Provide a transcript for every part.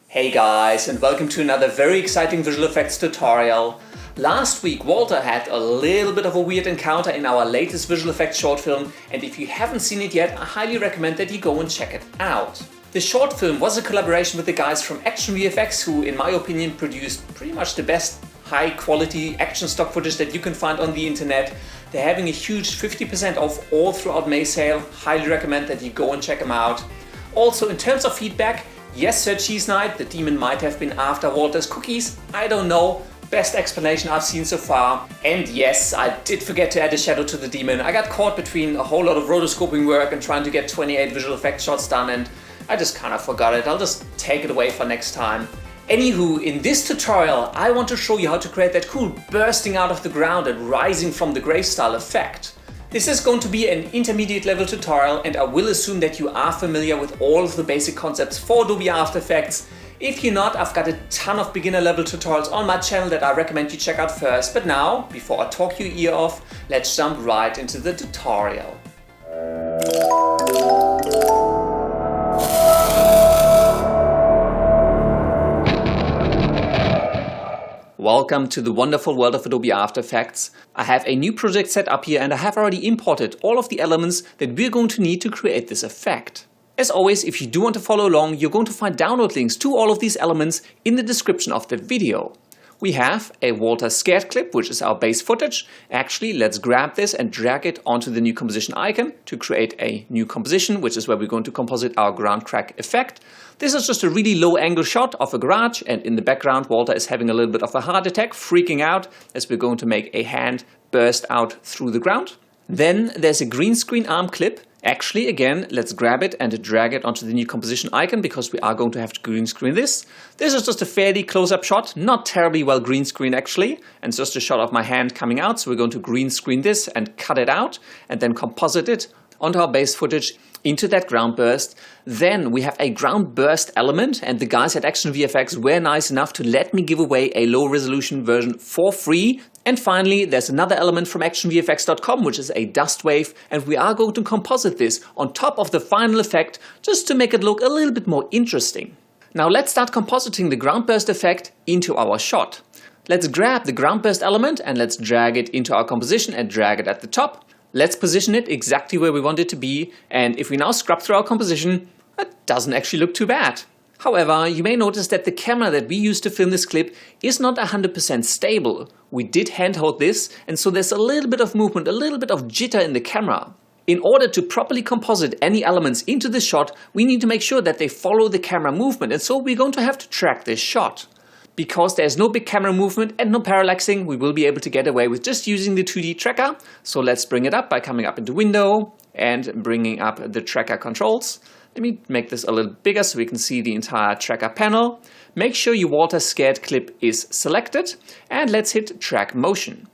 Hey guys, and welcome to another very exciting visual effects tutorial. Last week Walter had a little bit of a weird encounter in our latest visual effects short film, and if you haven't seen it yet, I highly recommend that you go and check it out. The short film was a collaboration with the guys from Action VFX, who in my opinion produced pretty much the best high quality action stock footage that you can find on the internet. They're having a huge 50% off all throughout May sale. Highly recommend that you go and check them out. Also, in terms of feedback, yes Sir Cheese Knight, the demon might have been after Walter's cookies, I don't know. Best explanation I've seen so far. And yes, I did forget to add a shadow to the demon. I got caught between a whole lot of rotoscoping work and trying to get 28 visual effects shots done, and I just kind of forgot it. I'll just take it away for next time. Anywho, in this tutorial I want to show you how to create that cool bursting out of the ground and rising from the grave style effect. This is going to be an intermediate level tutorial, and I will assume that you are familiar with all of the basic concepts for Adobe After Effects. If you're not, I've got a ton of beginner level tutorials on my channel that I recommend you check out first. But now, before I talk your ear off, let's jump right into the tutorial. Welcome to the wonderful world of Adobe After Effects. I have a new project set up here, and I have already imported all of the elements that we're going to need to create this effect. As always, if you do want to follow along, you're going to find download links to all of these elements in the description of the video. We have a Walter Scared clip, which is our base footage. Actually, let's grab this and drag it onto the new composition icon to create a new composition, which is where we're going to composite our ground crack effect. This is just a really low angle shot of a garage, and in the background Walter is having a little bit of a heart attack, freaking out as we're going to make a hand burst out through the ground. Then there's a green screen arm clip. Actually, again, let's grab it and drag it onto the new composition icon because we are going to have to green screen this. This is just a fairly close-up shot, not terribly well green screen actually, and it's just a shot of my hand coming out. So we're going to green screen this and cut it out and then composite it onto our base footage into that ground burst. Then we have a ground burst element, and the guys at Action VFX were nice enough to let me give away a low resolution version for free. And finally, there's another element from actionvfx.com, which is a dust wave, and we are going to composite this on top of the final effect just to make it look a little bit more interesting. Now let's start compositing the ground burst effect into our shot. Let's grab the ground burst element and let's drag it into our composition and drag it at the top. Let's position it exactly where we want it to be, and if we now scrub through our composition, it doesn't actually look too bad. However, you may notice that the camera that we used to film this clip is not 100% stable. We did handhold this, and so there's a little bit of movement, a little bit of jitter in the camera. In order to properly composite any elements into this shot, we need to make sure that they follow the camera movement, and so we're going to have to track this shot. Because there's no big camera movement and no parallaxing, we will be able to get away with just using the 2D tracker. So let's bring it up by coming up into Window and bringing up the tracker controls. Let me make this a little bigger so we can see the entire tracker panel. Make sure your Walter Scared clip is selected, and let's hit Track Motion.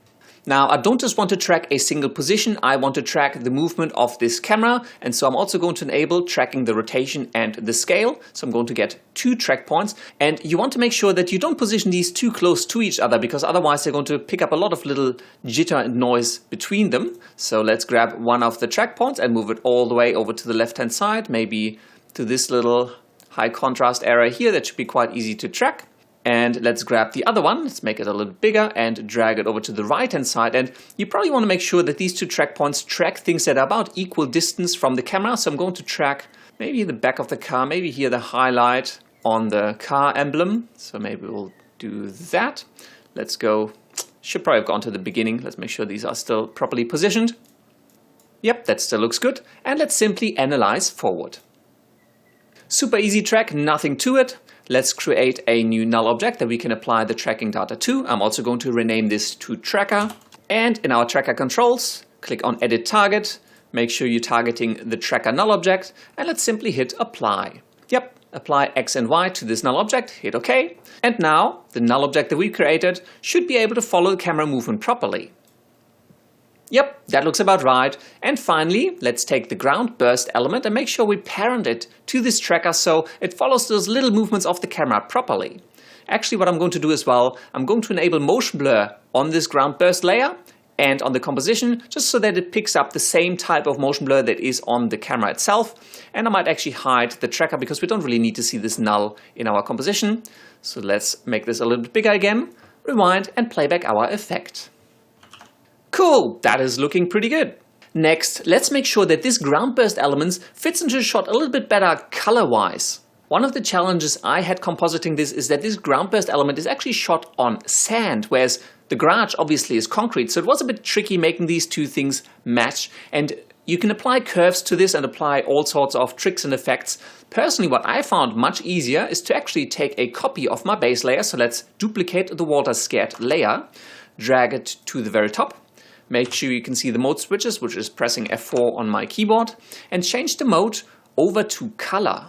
Now, I don't just want to track a single position, I want to track the movement of this camera, and so I'm also going to enable tracking the rotation and the scale. So I'm going to get 2 track points, and you want to make sure that you don't position these too close to each other, because otherwise they're going to pick up a lot of little jitter and noise between them. So let's grab one of the track points and move it all the way over to the left hand side, maybe to this little high contrast area here. That should be quite easy to track. And let's grab the other one, let's make it a little bigger and drag it over to the right hand side. And you probably want to make sure that these 2 track points track things that are about equal distance from the camera. So I'm going to track maybe the back of the car, maybe here the highlight on the car emblem. So maybe we'll do that. Let's go, should probably have gone to the beginning. Let's make sure these are still properly positioned. Yep, that still looks good. And let's simply analyze forward. Super easy track, nothing to it. Let's create a new null object that we can apply the tracking data to. I'm also going to rename this to Tracker. And in our tracker controls, click on Edit Target. Make sure you're targeting the tracker null object. And let's simply hit Apply. Yep, apply X and Y to this null object. Hit OK. And now the null object that we created should be able to follow the camera movement properly. Yep, that looks about right. And finally, let's take the ground burst element and make sure we parent it to this tracker so it follows those little movements of the camera properly. Actually, what I'm going to do as well, I'm going to enable motion blur on this ground burst layer and on the composition, just so that it picks up the same type of motion blur that is on the camera itself. And I might actually hide the tracker because we don't really need to see this null in our composition. So let's make this a little bit bigger again, rewind and play back our effect. Cool, that is looking pretty good. Next, let's make sure that this ground burst element fits into the shot a little bit better color-wise. One of the challenges I had compositing this is that this ground burst element is actually shot on sand, whereas the garage obviously is concrete. So it was a bit tricky making these two things match. And you can apply curves to this and apply all sorts of tricks and effects. Personally, what I found much easier is to actually take a copy of my base layer. So let's duplicate the water scared layer, drag it to the very top. Make sure you can see the mode switches, which is pressing F4 on my keyboard, and change the mode over to color.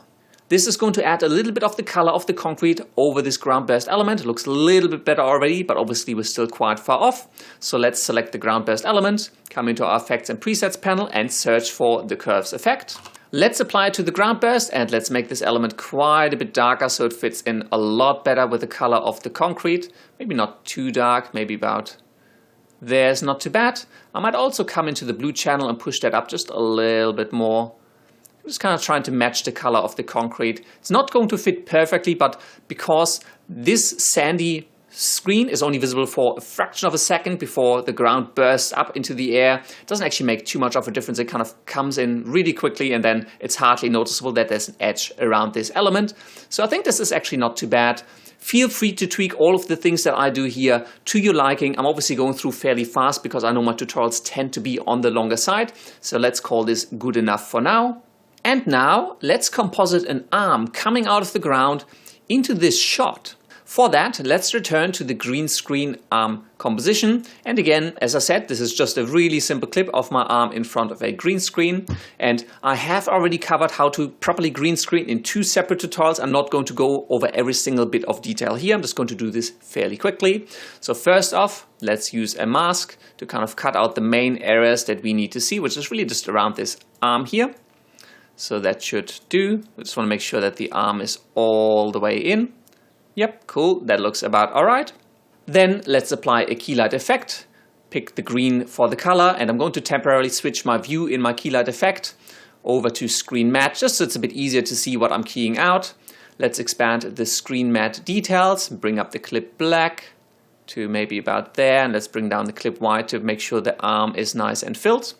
This is going to add a little bit of the color of the concrete over this ground burst element. It looks a little bit better already, but obviously we're still quite far off. So let's select the ground burst element, come into our effects and presets panel and search for the curves effect. Let's apply it to the ground burst and let's make this element quite a bit darker so it fits in a lot better with the color of the concrete. Maybe not too dark, maybe about there's not too bad. I might also come into the blue channel and push that up just a little bit more. I'm just kind of trying to match the color of the concrete. It's not going to fit perfectly, but because this sandy screen is only visible for a fraction of a second before the ground bursts up into the air, it doesn't actually make too much of a difference. It kind of comes in really quickly and then it's hardly noticeable that there's an edge around this element. So I think this is actually not too bad. Feel free to tweak all of the things that I do here to your liking. I'm obviously going through fairly fast because I know my tutorials tend to be on the longer side. So let's call this good enough for now. And now let's composite an arm coming out of the ground into this shot. For that, let's return to the green screen arm composition. And again, as I said, this is just a really simple clip of my arm in front of a green screen. And I have already covered how to properly green screen in 2 separate tutorials. I'm not going to go over every single bit of detail here. I'm just going to do this fairly quickly. So first off, let's use a mask to kind of cut out the main areas that we need to see, which is really just around this arm here. So that should do. We just want to make sure that the arm is all the way in. Yep, cool. That looks about all right. Then let's apply a key light effect. Pick the green for the color, and I'm going to temporarily switch my view in my key light effect over to screen matte, just so it's a bit easier to see what I'm keying out. Let's expand the screen matte details, bring up the clip black to maybe about there, and let's bring down the clip white to make sure the arm is nice and filled.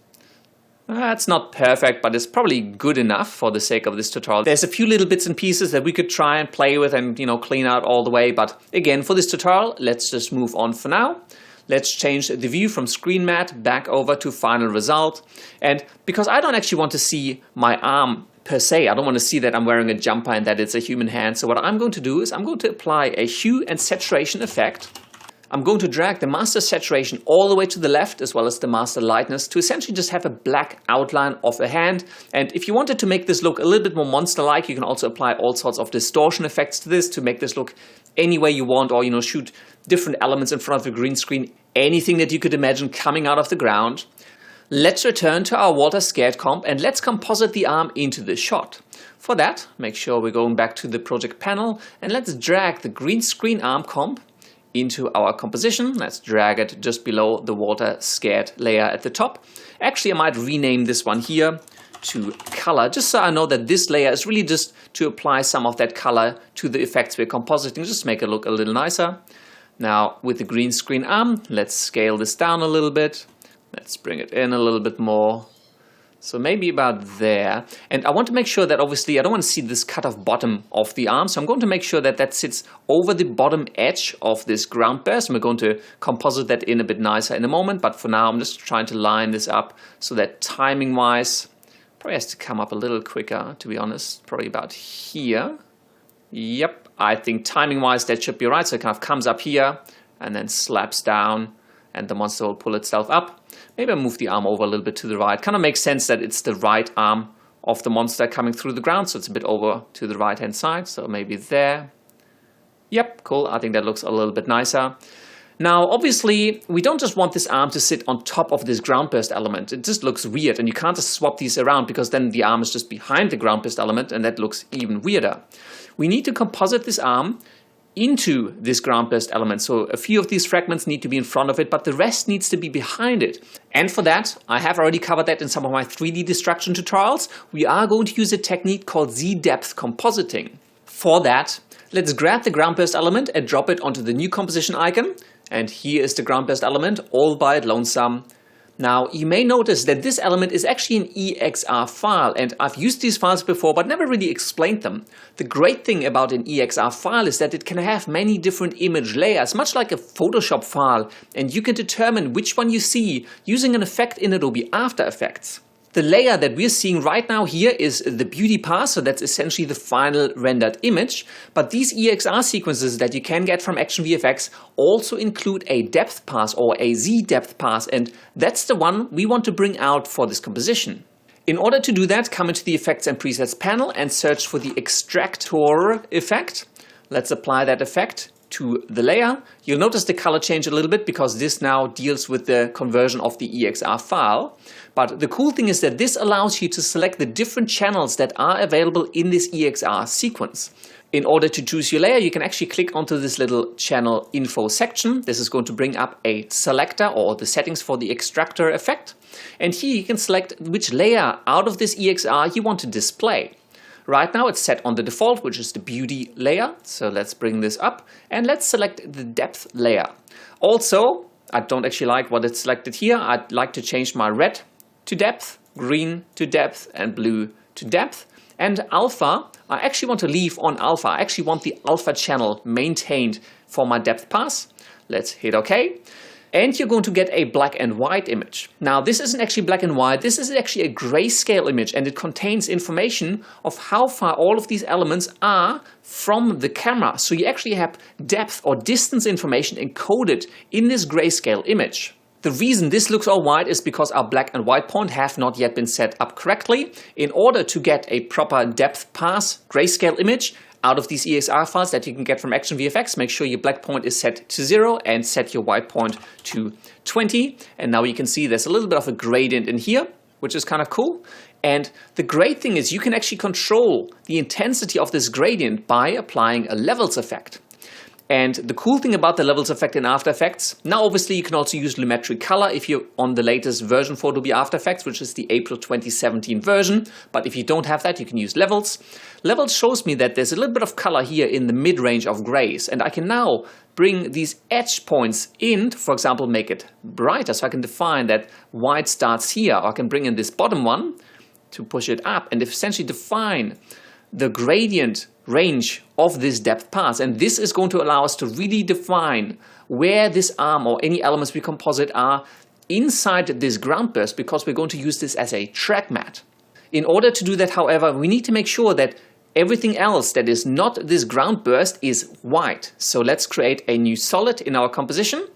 It's not perfect, but it's probably good enough for the sake of this tutorial. There's a few little bits and pieces that we could try and play with and, clean out all the way. But again, for this tutorial, let's just move on for now. Let's change the view from screen matte back over to final result. And because I don't actually want to see my arm per se, I don't want to see that I'm wearing a jumper and that it's a human hand. So what I'm going to do is I'm going to apply a hue and saturation effect. I'm going to drag the master saturation all the way to the left as well as the master lightness to essentially just have a black outline of a hand. And if you wanted to make this look a little bit more monster-like, you can also apply all sorts of distortion effects to this to make this look any way you want, or shoot different elements in front of the green screen, anything that you could imagine coming out of the ground. Let's return to our water scared comp and let's composite the arm into this shot. For that, make sure we're going back to the project panel and let's drag the green screen arm comp into our composition. Let's drag it just below the water scared layer at the top. Actually, I might rename this one here to color, just so I know that this layer is really just to apply some of that color to the effects we're compositing, just make it look a little nicer. Now, with the green screen arm, let's scale this down a little bit. Let's bring it in a little bit more. So maybe about there. And I want to make sure that obviously I don't want to see this cut off bottom of the arm. So I'm going to make sure that that sits over the bottom edge of this ground burst. And we're going to composite that in a bit nicer in a moment. But for now, I'm just trying to line this up so that timing wise, probably has to come up a little quicker, to be honest. Probably about here. Yep, I think timing wise that should be right. So it kind of comes up here and then slaps down and the monster will pull itself up. Maybe I'll move the arm over a little bit to the right. Kind of makes sense that it's the right arm of the monster coming through the ground, so it's a bit over to the right hand side, so maybe there. Yep, cool, I think that looks a little bit nicer. Now, obviously, we don't just want this arm to sit on top of this ground burst element. It just looks weird, and you can't just swap these around because then the arm is just behind the ground burst element, and that looks even weirder. We need to composite this arm into this ground burst element. So a few of these fragments need to be in front of it, but the rest needs to be behind it. And for that, I have already covered that in some of my 3D destruction tutorials. We are going to use a technique called ZDepth Compositing. For that, let's grab the ground burst element and drop it onto the new composition icon. And here is the ground burst element all by it lonesome. Now, you may notice that this element is actually an EXR file, and I've used these files before but never really explained them. The great thing about an EXR file is that it can have many different image layers, much like a Photoshop file, and you can determine which one you see using an effect in Adobe After Effects. The layer that we're seeing right now here is the beauty pass, so that's essentially the final rendered image. But these EXR sequences that you can get from Action VFX also include a depth pass or a ZDepth Pass, and that's the one we want to bring out for this composition. In order to do that, come into the Effects and Presets panel and search for the Extractor effect. Let's apply that effect to the layer. You'll notice the color change a little bit because this now deals with the conversion of the EXR file. But the cool thing is that this allows you to select the different channels that are available in this EXR sequence. In order to choose your layer, you can actually click onto this little channel info section. This is going to bring up a selector or the settings for the extractor effect. And here you can select which layer out of this EXR you want to display. Right now it's set on the default, which is the beauty layer. So let's bring this up and let's select the depth layer. Also, I don't actually like what it's selected here. I'd like to change my red to depth, green to depth, and blue to depth. And alpha, I actually want to leave on alpha. I actually want the alpha channel maintained for my depth pass. Let's hit OK. And you're going to get a black and white image. Now, this isn't actually black and white. This is actually a grayscale image, and it contains information of how far all of these elements are from the camera. So you actually have depth or distance information encoded in this grayscale image. The reason this looks all white is because our black and white point have not yet been set up correctly. In order to get a proper depth pass grayscale image out of these EXR files that you can get from Action VFX, make sure your black point is set to 0 and set your white point to 20. And now you can see there's a little bit of a gradient in here, which is kind of cool. And the great thing is you can actually control the intensity of this gradient by applying a levels effect. And the cool thing about the levels effect in After Effects, now obviously you can also use lumetric color if you're on the latest version for Adobe After Effects, which is the April 2017 version. But if you don't have that, you can use levels. Levels shows me that there's a little bit of color here in the mid-range of grays. And I can now bring these edge points in to, for example, make it brighter. So I can define that white starts here. Or I can bring in this bottom one to push it up and essentially define the gradient range of this depth pass. And this is going to allow us to really define where this arm or any elements we composite are inside this ground burst, because we're going to use this as a track matte. In order to do that, however, we need to make sure that everything else that is not this ground burst is white. So let's create a new solid in our composition.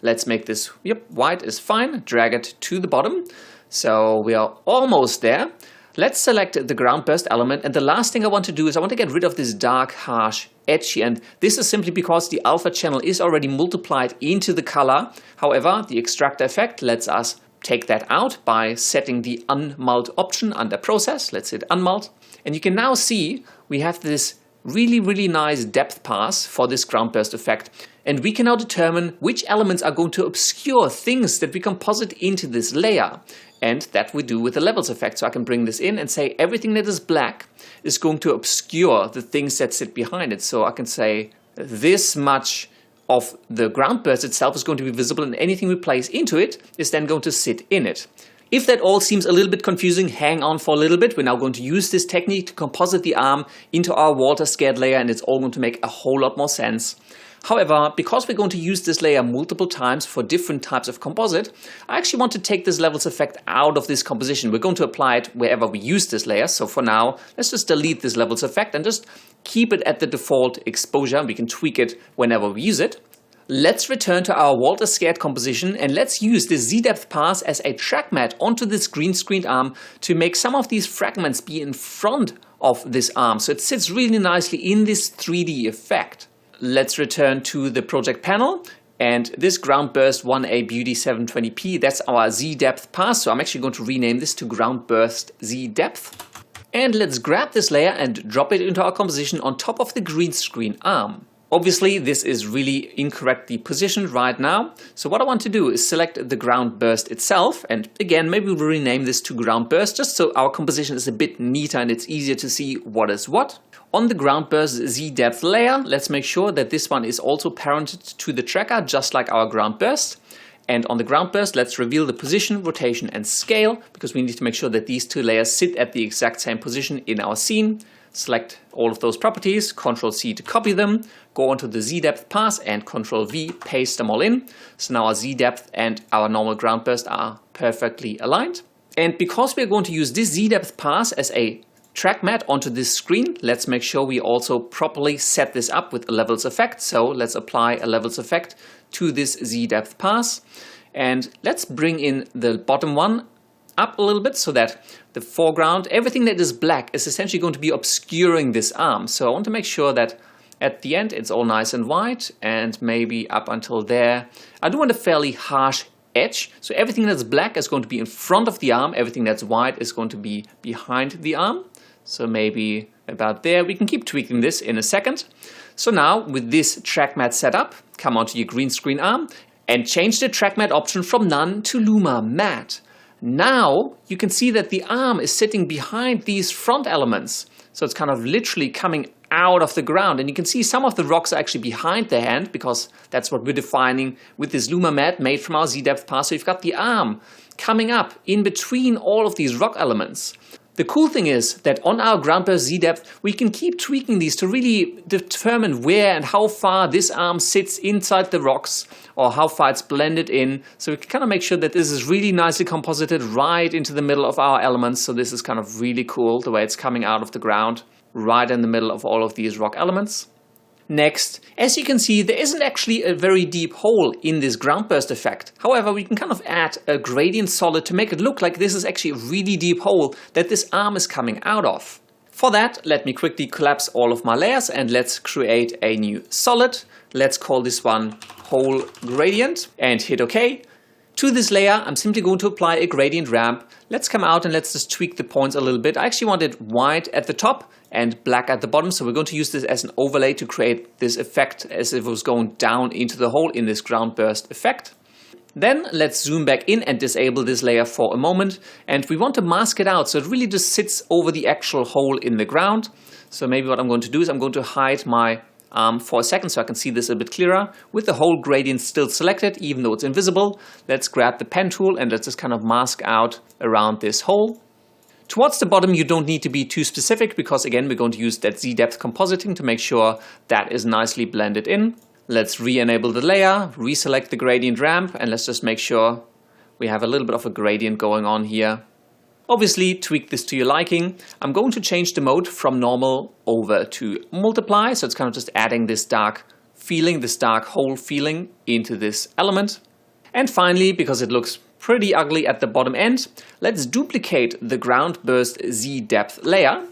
Let's make this, white is fine. Drag it to the bottom. So we are almost there. Let's select the ground burst element, and the last thing I want to do is I want to get rid of this dark, harsh edge here, and this is simply because the alpha channel is already multiplied into the color. However, the extractor effect lets us take that out by setting the unmult option under process. Let's hit unmult, and you can now see we have this really nice depth pass for this ground burst effect. And we can now determine which elements are going to obscure things that we composite into this layer. And that we do with the levels effect. So I can bring this in and say everything that is black is going to obscure the things that sit behind it. So I can say this much of the ground burst itself is going to be visible, and anything we place into it is then going to sit in it. If that all seems a little bit confusing, hang on for a little bit. We're now going to use this technique to composite the arm into our water scared layer, and it's all going to make a whole lot more sense. However, because we're going to use this layer multiple times for different types of composite, I actually want to take this levels effect out of this composition. We're going to apply it wherever we use this layer. So for now, let's just delete this levels effect and just keep it at the default exposure. We can tweak it whenever we use it. Let's return to our water scared composition, and let's use this ZDepth Pass as a track matte onto this green screened arm to make some of these fragments be in front of this arm. So it sits really nicely in this 3D effect. Let's return to the project panel, and this ground burst 1A Beauty 720p, that's our ZDepth Pass. So I'm actually going to rename this to ground burst ZDepth. And let's grab this layer and drop it into our composition on top of the green screen arm. Obviously, this is really incorrectly positioned right now. So what I want to do is select the ground burst itself. And again, maybe we'll rename this to ground burst just so our composition is a bit neater and it's easier to see what is what. On the ground burst ZDepth layer, let's make sure that this one is also parented to the tracker, just like our ground burst. And on the ground burst, let's reveal the position, rotation, and scale, because we need to make sure that these two layers sit at the exact same position in our scene. Select all of those properties, Ctrl+C to copy them, go onto the ZDepth Pass and Ctrl+V, paste them all in. So now our ZDepth and our normal ground burst are perfectly aligned. And because we're going to use this ZDepth Pass as a track mat onto this screen, let's make sure we also properly set this up with a levels effect. So let's apply a levels effect to this ZDepth Pass. And let's bring in the bottom one up a little bit so that the foreground, everything that is black, is essentially going to be obscuring this arm. So I want to make sure that at the end it's all nice and white, and maybe up until there. I do want a fairly harsh edge. So everything that's black is going to be in front of the arm, everything that's white is going to be behind the arm. So maybe about there. We can keep tweaking this in a second. So now with this track mat set up, come onto your green screen arm and change the track mat option from none to Luma matte. Now you can see that the arm is sitting behind these front elements. So it's kind of literally coming out of the ground, and you can see some of the rocks are actually behind the hand because that's what we're defining with this Luma matte made from our ZDepth Pass. So you've got the arm coming up in between all of these rock elements. The cool thing is that on our ground burst ZDepth, we can keep tweaking these to really determine where and how far this arm sits inside the rocks or how far it's blended in. So we can kind of make sure that this is really nicely composited right into the middle of our elements. So this is kind of really cool the way it's coming out of the ground right in the middle of all of these rock elements. Next, as you can see, there isn't actually a very deep hole in this ground burst effect. However, we can kind of add a gradient solid to make it look like this is actually a really deep hole that this arm is coming out of. For that, let me quickly collapse all of my layers and let's create a new solid. Let's call this one hole gradient and hit OK. To this layer, I'm simply going to apply a gradient ramp. Let's come out and let's just tweak the points a little bit. I actually want it white at the top and black at the bottom. So we're going to use this as an overlay to create this effect as if it was going down into the hole in this ground burst effect. Then let's zoom back in and disable this layer for a moment. And we want to mask it out so it really just sits over the actual hole in the ground. So maybe what I'm going to do is I'm going to hide my arm for a second so I can see this a bit clearer. With the whole gradient still selected, even though it's invisible, let's grab the pen tool and let's just kind of mask out around this hole. Towards the bottom, you don't need to be too specific because again, we're going to use that ZDepth compositing to make sure that is nicely blended in. Let's re-enable the layer, reselect the gradient ramp, and let's just make sure we have a little bit of a gradient going on here. Obviously, tweak this to your liking. I'm going to change the mode from normal over to multiply. So it's kind of just adding this dark feeling, this dark hole feeling into this element. And finally, because it looks pretty ugly at the bottom end, let's duplicate the ground burst ZDepth layer.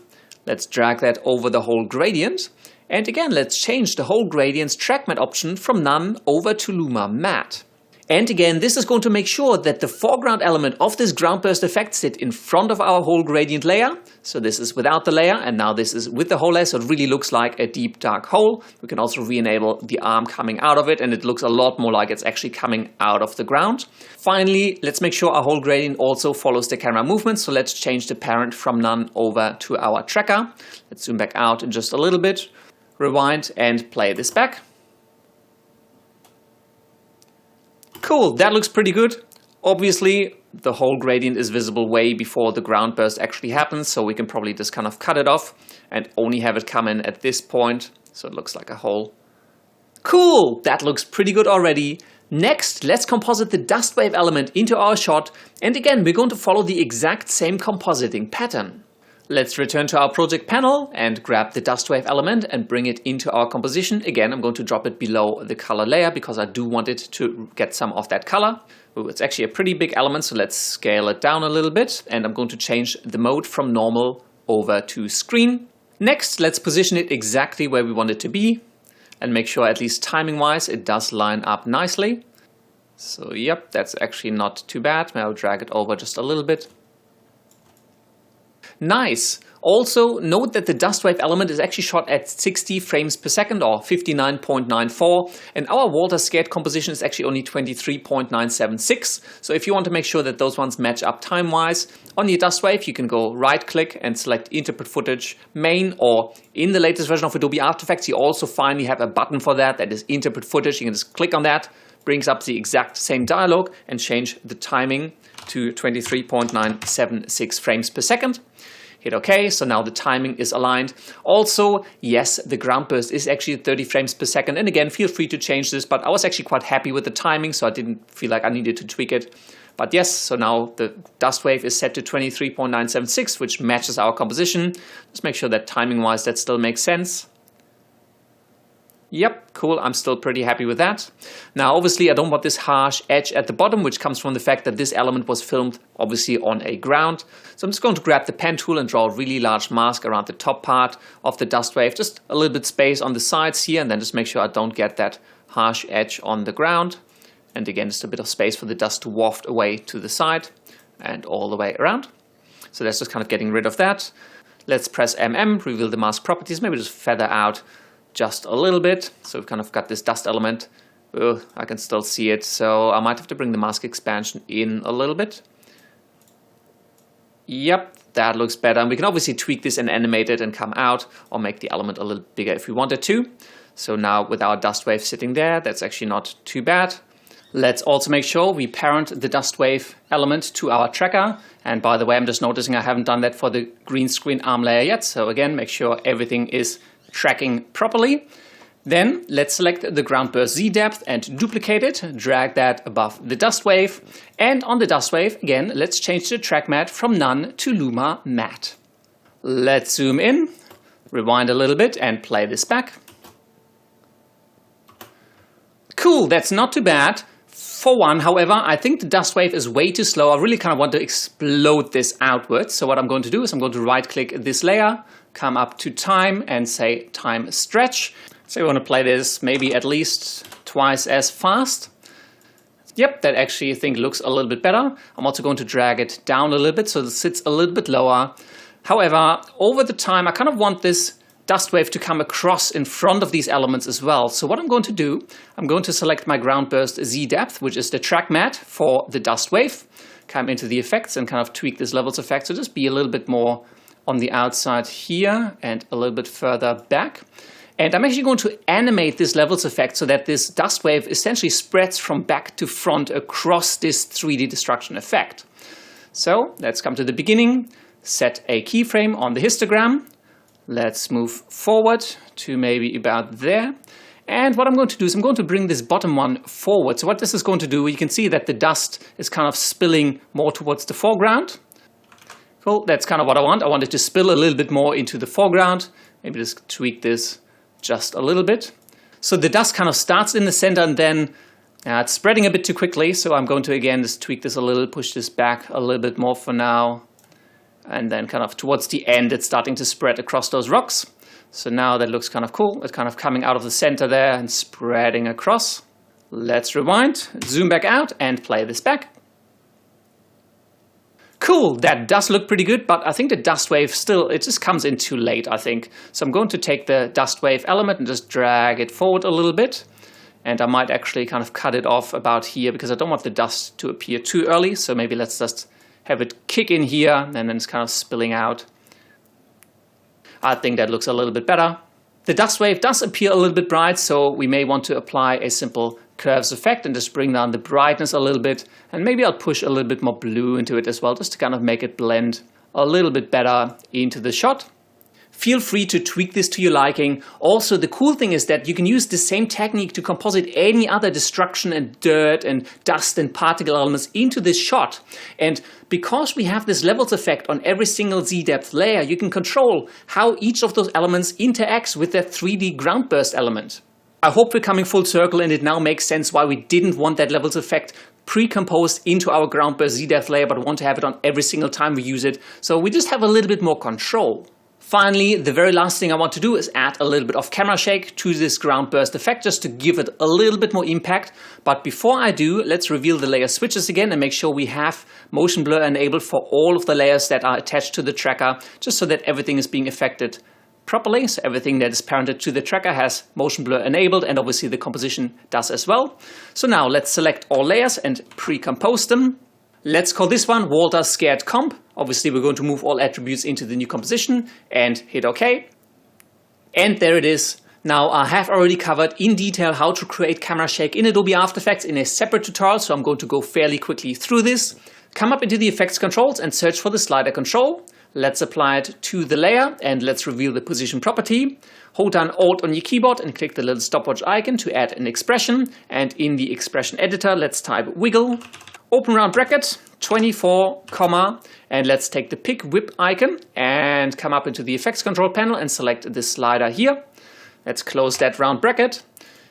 Let's drag that over the whole gradient. And again, let's change the whole gradient's track matte option from none over to Luma matte. And again, this is going to make sure that the foreground element of this ground burst effect sit in front of our whole gradient layer. So this is without the layer, and now this is with the whole layer, so it really looks like a deep dark hole. We can also re-enable the arm coming out of it, and it looks a lot more like it's actually coming out of the ground. Finally, let's make sure our whole gradient also follows the camera movement. So let's change the parent from none over to our tracker. Let's zoom back out in just a little bit, rewind and play this back. Cool, that looks pretty good. Obviously, the whole gradient is visible way before the ground burst actually happens, so we can probably just kind of cut it off and only have it come in at this point, so it looks like a hole. Cool, that looks pretty good already. Next, let's composite the dust wave element into our shot, and again, we're going to follow the exact same compositing pattern. Let's return to our project panel and grab the dust wave element and bring it into our composition. Again, I'm going to drop it below the color layer because I do want it to get some of that color. Ooh, it's actually a pretty big element, so let's scale it down a little bit. And I'm going to change the mode from normal over to screen. Next, let's position it exactly where we want it to be and make sure, at least timing-wise, it does line up nicely. So yep, that's actually not too bad. Maybe I'll drag it over just a little bit. Nice. Also, note that the dust wave element is actually shot at 60 frames per second or 59.94, and our Walter Scared composition is actually only 23.976. So if you want to make sure that those ones match up time-wise, on your dust wave you can go right-click and select Interpret Footage Main, or in the latest version of Adobe After Effects you also finally have a button for that is Interpret Footage. You can just click on that, brings up the exact same dialog, and change the timing to 23.976 frames per second. Hit OK, so now the timing is aligned. Also, yes, the ground burst is actually 30 frames per second. And again, feel free to change this, but I was actually quite happy with the timing, so I didn't feel like I needed to tweak it. But yes, so now the dust wave is set to 23.976, which matches our composition. Just make sure that timing-wise that still makes sense. Yep, cool, I'm still pretty happy with that. Now obviously I don't want this harsh edge at the bottom, which comes from the fact that this element was filmed obviously on a ground. So I'm just going to grab the pen tool and draw a really large mask around the top part of the dust wave, just a little bit space on the sides here, and then just make sure I don't get that harsh edge on the ground. And again, just a bit of space for the dust to waft away to the side and all the way around. So that's just kind of getting rid of that. Let's press MM, reveal the mask properties, maybe just feather out just a little bit. So we've kind of got this dust element. I can still see it, so I might have to bring the mask expansion in a little bit. Yep, that looks better. And we can obviously tweak this and animate it and come out, or make the element a little bigger if we wanted to. So now with our dust wave sitting there, that's actually not too bad. Let's also make sure we parent the dust wave element to our tracker. And by the way, I'm just noticing I haven't done that for the green screen arm layer yet. So again, make sure everything is tracking properly. Then let's select the ground burst ZDepth and duplicate it, drag that above the dust wave. And on the dust wave, again, let's change the track matte from none to Luma matte. Let's zoom in, rewind a little bit and play this back. Cool, that's not too bad. For one, however, I think the dust wave is way too slow. I really kind of want to explode this outwards. So what I'm going to do is I'm going to right click this layer, come up to time and say time stretch. So we want to play this maybe at least twice as fast. Yep, that actually I think looks a little bit better. I'm also going to drag it down a little bit so it sits a little bit lower. However, over the time I kind of want this dust wave to come across in front of these elements as well. So what I'm going to do, I'm going to select my ground burst ZDepth, which is the track matte for the dust wave. Come into the effects and kind of tweak this levels effect. So just be a little bit more on the outside here and a little bit further back. And I'm actually going to animate this levels effect so that this dust wave essentially spreads from back to front across this 3D destruction effect. So let's come to the beginning, set a keyframe on the histogram. Let's move forward to maybe about there. And what I'm going to do is I'm going to bring this bottom one forward. So what this is going to do, you can see that the dust is kind of spilling more towards the foreground. Cool, that's kind of what I want. I want it to spill a little bit more into the foreground. Maybe just tweak this just a little bit. So the dust kind of starts in the center and then it's spreading a bit too quickly. So I'm going to again just tweak this a little, push this back a little bit more for now. And then kind of towards the end, it's starting to spread across those rocks. So now that looks kind of cool. It's kind of coming out of the center there and spreading across. Let's rewind, zoom back out and play this back. Cool, that does look pretty good, but I think the dust wave still, it just comes in too late, I think. So I'm going to take the dust wave element and just drag it forward a little bit. And I might actually kind of cut it off about here because I don't want the dust to appear too early. So maybe let's just have it kick in here and then it's kind of spilling out. I think that looks a little bit better. The dust wave does appear a little bit bright, so we may want to apply a simple curves effect and just bring down the brightness a little bit. And maybe I'll push a little bit more blue into it as well, just to kind of make it blend a little bit better into the shot. Feel free to tweak this to your liking. Also, the cool thing is that you can use the same technique to composite any other destruction and dirt and dust and particle elements into this shot. And because we have this levels effect on every single ZDepth layer, you can control how each of those elements interacts with that 3D ground burst element. I hope we're coming full circle and it now makes sense why we didn't want that levels effect pre-composed into our ground burst ZDepth layer, but want to have it on every single time we use it. So we just have a little bit more control. Finally, the very last thing I want to do is add a little bit of camera shake to this ground burst effect just to give it a little bit more impact. But before I do, let's reveal the layer switches again and make sure we have motion blur enabled for all of the layers that are attached to the tracker, just so that everything is being affected properly. So everything that is parented to the tracker has motion blur enabled, and obviously the composition does as well. So now let's select all layers and pre-compose them. Let's call this one Walter Scared Comp. Obviously we're going to move all attributes into the new composition and hit OK. And there it is. Now I have already covered in detail how to create camera shake in Adobe After Effects in a separate tutorial, so I'm going to go fairly quickly through this. Come up into the effects controls and search for the slider control. Let's apply it to the layer and let's reveal the position property. Hold down Alt on your keyboard and click the little stopwatch icon to add an expression. And in the expression editor, let's type wiggle. Open round bracket, 24, comma, and let's take the pick whip icon and come up into the effects control panel and select this slider here. Let's close that round bracket.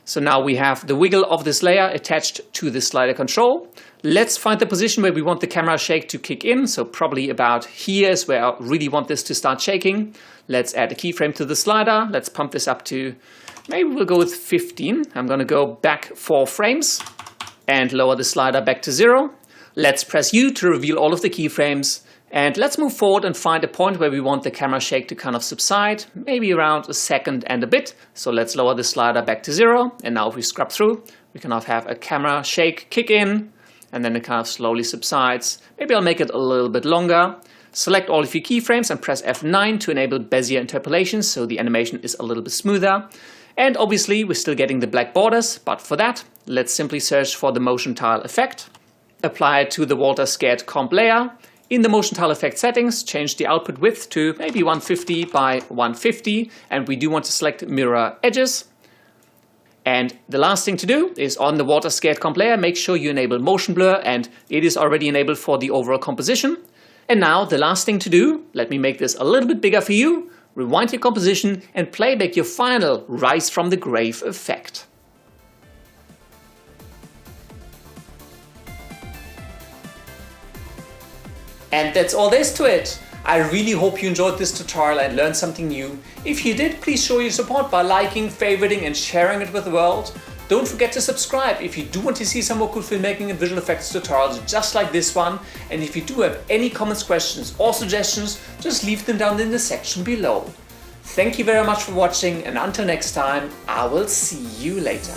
So now we have the wiggle of this layer attached to the slider control. Let's find the position where we want the camera shake to kick in. So probably about here is where I really want this to start shaking. Let's add a keyframe to the slider. Let's pump this up to, maybe we'll go with 15. I'm going to go back 4 frames. And lower the slider back to 0. Let's press U to reveal all of the keyframes. And let's move forward and find a point where we want the camera shake to kind of subside, maybe around a second and a bit. So let's lower the slider back to 0. And now if we scrub through, we kind of have a camera shake kick in, and then it kind of slowly subsides. Maybe I'll make it a little bit longer. Select all of your keyframes and press F9 to enable Bezier interpolation, so the animation is a little bit smoother. And obviously we're still getting the black borders, but for that, let's simply search for the motion tile effect. Apply it to the Walter Scared Comp layer. In the motion tile effect settings, change the output width to maybe 150 by 150, and we do want to select mirror edges. And the last thing to do is on the Walter Scared Comp layer, make sure you enable motion blur, and it is already enabled for the overall composition. And now the last thing to do, let me make this a little bit bigger for you. Rewind your composition and play back your final Rise from the Grave effect. And that's all there is to it. I really hope you enjoyed this tutorial and learned something new. If you did, please show your support by liking, favoriting and sharing it with the world. Don't forget to subscribe if you do want to see some more cool filmmaking and visual effects tutorials just like this one. And if you do have any comments, questions or suggestions, just leave them down in the section below. Thank you very much for watching, and until next time, I will see you later.